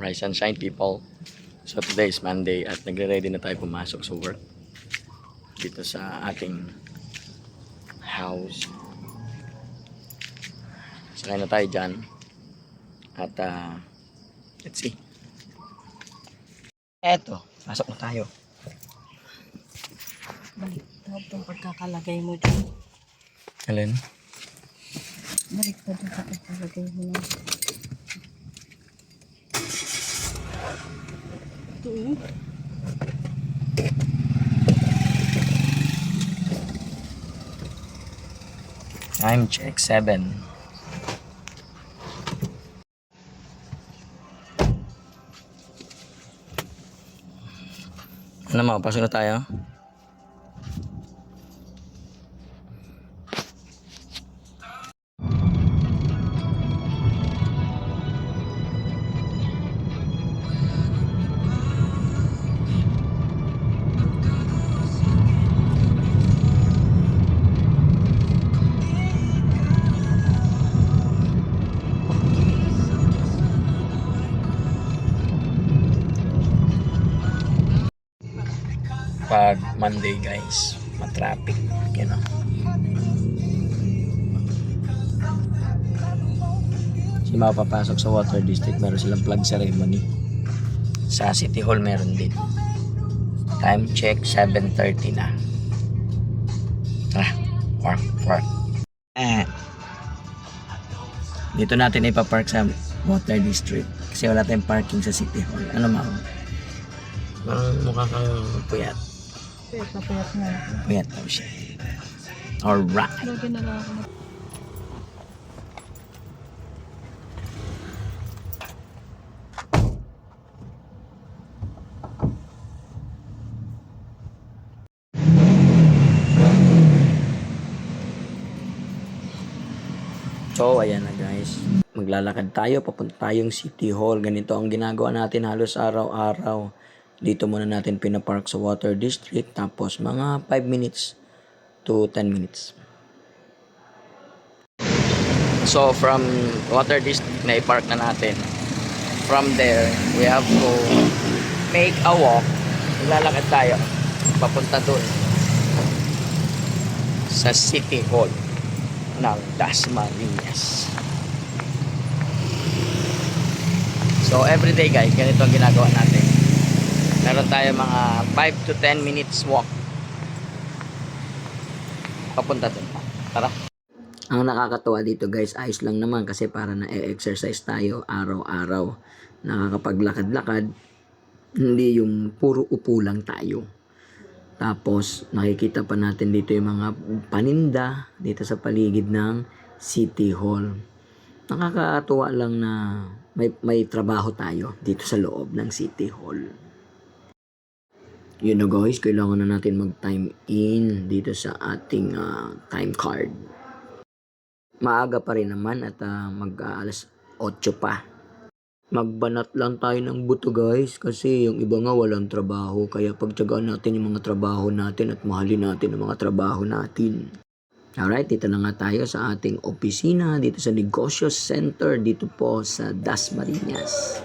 Rise and shine, people. So today is Monday at nagre-ready na tayo pumasok sa work dito sa ating house. Sakay na tayo dyan at let's see. Eto, pasok na tayo. Baliktad yung pagkakalagay mo dyan. Alin? Baliktad yung pagkakalagay mo na. Ito. Time check 7. Ano mo, pasok na tayo? Pag Monday guys, matraffic, you know. Si mapapasok sa Water District, meron silang flag ceremony. Sa City Hall meron din. Time check 7:30 na. Tara, work. Dito natin ipapark sa Water District kasi wala tayong parking sa City Hall. Ano ma'am? Parang mukha kang puyat. Payat na. Puyat daw siya. Alright. Lagyan na lang ako. So, ayan na guys. Maglalakad tayo, papunta tayong City Hall. Ganito ang ginagawa natin halos araw-araw. Dito muna natin pinapark sa Water District. Tapos mga 5 minutes to 10 minutes. So, from Water District na i-park na natin. From there, we have to make a walk. Maglalakad tayo. Papunta dun sa City Hall ng Dasmariñas. So everyday guys, ganito ang ginagawa natin. Meron tayo mga 5 to 10 minutes walk papunta dun. Tara. Ang nakakatuwa dito guys, ayos lang naman kasi para na-exercise tayo araw-araw. Nakakapaglakad-lakad, hindi yung puro upo lang tayo. Tapos, nakikita pa natin dito yung mga paninda dito sa paligid ng City Hall. Nakakatuwa lang na may trabaho tayo dito sa loob ng City Hall. Yun na guys, kailangan na natin mag-time in dito sa ating time card. Maaga pa rin naman at mag-alas 8 pa. Magbanat lang tayo ng buto guys kasi yung iba nga walang trabaho kaya pagtiyagaan natin yung mga trabaho natin at mahalin natin ang mga trabaho natin. Alright, dito na nga tayo sa ating opisina dito sa Negosyo Center dito po sa Dasmariñas.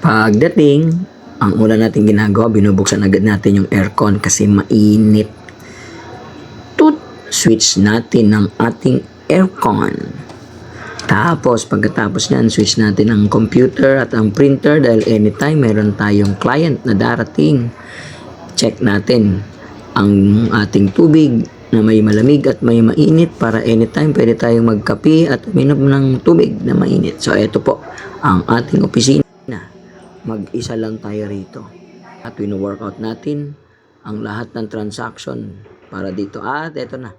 Pagdating, ang una natin ginagawa, binubuksan agad natin yung aircon kasi mainit. Switch natin ng ating aircon. Tapos, pagkatapos nyan, switch natin ang computer at ang printer dahil anytime meron tayong client na darating. Check natin ang ating tubig na may malamig at may mainit para anytime pwede tayong magkape at uminom ng tubig na mainit. So, ito po ang ating opisina. Mag-isa lang tayo rito at wino-workout natin ang lahat ng transaction para dito. At eto na,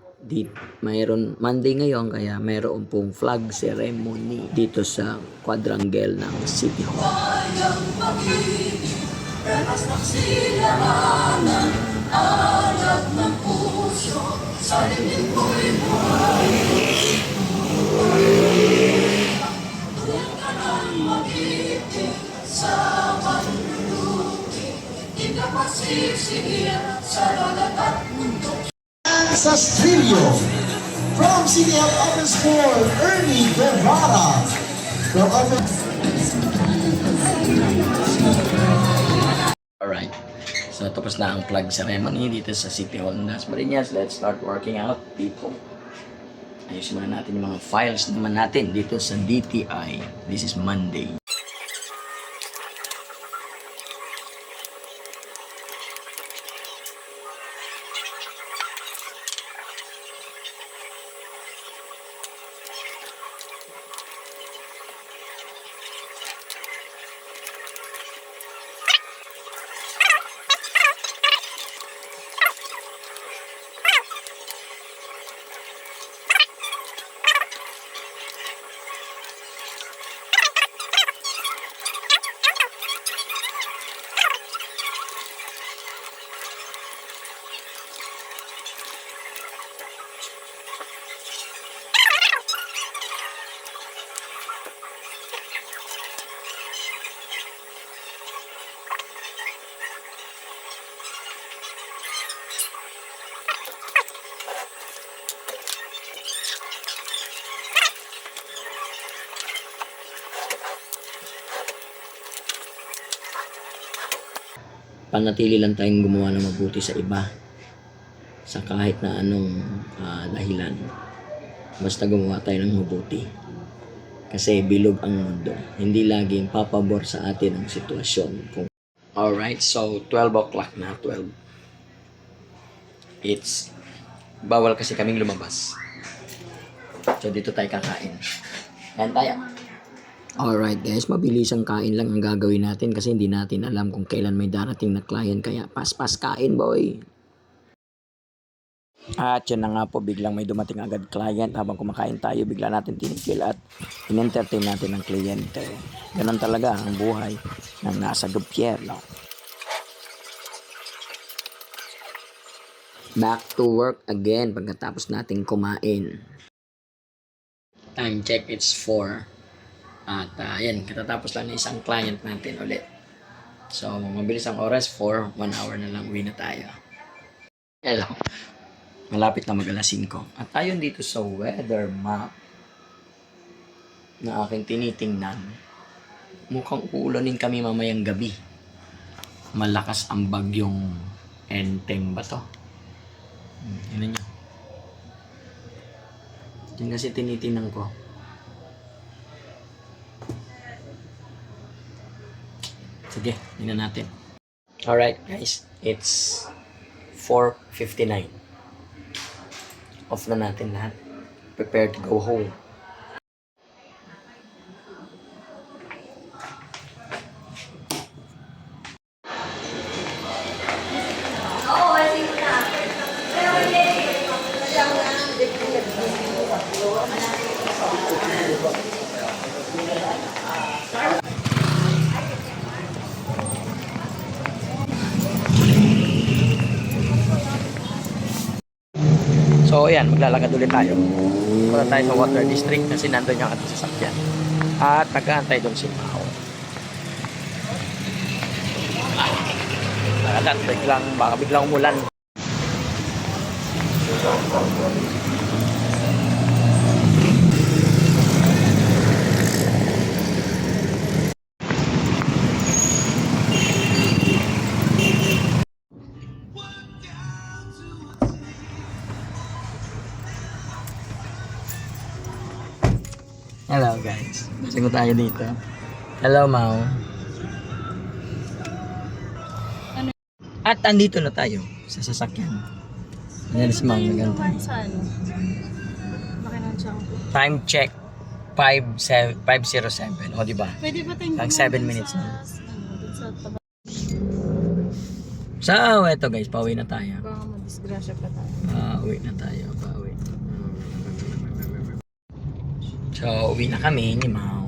mayroon Monday ngayon kaya mayroon pong flag ceremony dito sa quadrangle ng City Hall. Sa studio, from CDF Office for Ernie Guevara. From Office... Alright. So, tapos na ang plug ceremony dito sa City Hall ng Dasmariñas. Let's start working out, people. Ayusin muna natin yung mga files naman natin dito sa DTI. This is Monday. Panatili lang tayong gumawa ng mabuti sa iba sa kahit na anong dahilan. Basta gumawa tayo ng mabuti. Kasi bilog ang mundo. Hindi laging papabor sa atin ang sitwasyon. Alright, so 12 o'clock na, 12. It's bawal kasi kaming lumabas. So dito tayo kakain. Yan tayo. Alright guys, mabilis ang kain lang ang gagawin natin kasi hindi natin alam kung kailan may darating na client, kaya pas-pas kain boy. At yun na nga po, biglang may dumating agad client. Habang kumakain tayo, bigla natin tinikil at in-entertain natin ang kliyente. Ganon talaga ang buhay ng nasa gobyerno. Back to work again pagkatapos nating kumain. Time check, it's 4. At yan, katatapos lang ng isang client natin ulit. So, mabilis ang oras, 1 hour na lang, uwi na tayo. Hello. Malapit na mag-alas 5. At ayon dito sa weather map na aking tinitingnan, mukhang uulanin kami mamayang gabi. Malakas ang bagyong Enteng ba to? Yun nyo. Yun kasi tinitingnan ko. Sige, tingnan natin. Alright guys, it's 4:59. Off na natin lahat. Prepare to go home. So ayan, maglalakad ulit tayo. Punta tayo sa water district kasi nandun yung ating sasakyan. At nag-aantay doon si Mao. Lakad, baka biglang umulan. Hello guys, bago tayo dito. Hello Mau. At andito na tayo sa sasakyan. Ayan si Mau nagantay. Time check 5:07. O di ba? Pwede ba tayong Lang 7 minutes na. So, eto guys, pauwi na tayo. Baka madisgrasya pa tayo. Pauwi na tayo, pauwi. So, uwi na kami ni Mau.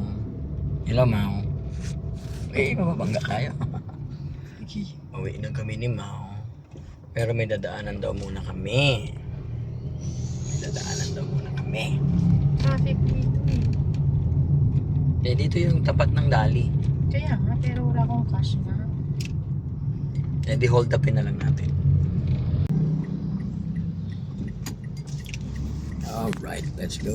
Hello, Mau. Mababangga tayo. Okay, uwi na kami ni Mau. Pero may dadaanan daw muna kami. Traffic dito eh. Dito yung tapat ng Dali. Kaya nga, pero wala akong cash na. di hold upin na lang natin. Alright, let's go.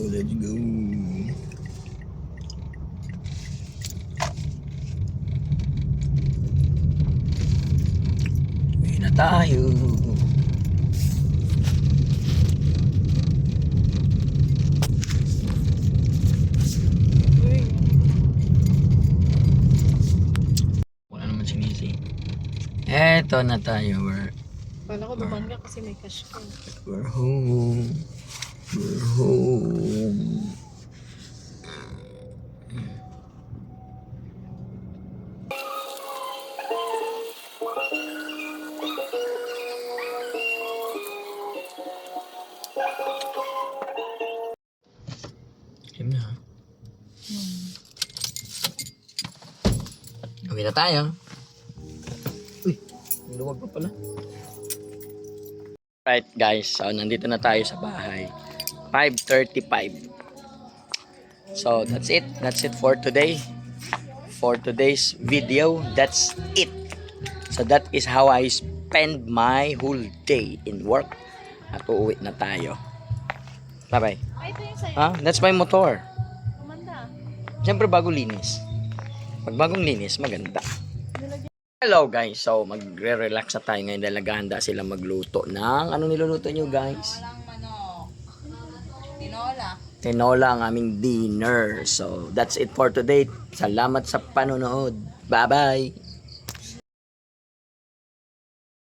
Uwi na tayo. Wala naman sinisi. Eto na tayo. Kala ko dumaan ka kasi may cash ka. We're home. We're home. Game na. Uwi na tayo. Uy, luwag pa pala. Right guys, so nandito na tayo sa bahay. 5:35. So that's it. That's it for today. For today's video, that's it. So that is how I spend my whole day in work. At uuwi na tayo. Bye-bye. Ay, ito yung sa'yo. Ha? That's my motor. Kumanda. Siyempre bago linis. Pag bagong linis, maganda. Hello guys, so magre-relax na tayo ngayon dahil naghahanda sila magluto ng ano niluluto nyo guys? Walang manok. Tinola. Tinola ang aming dinner. So that's it for today. Salamat sa panonood. Bye bye!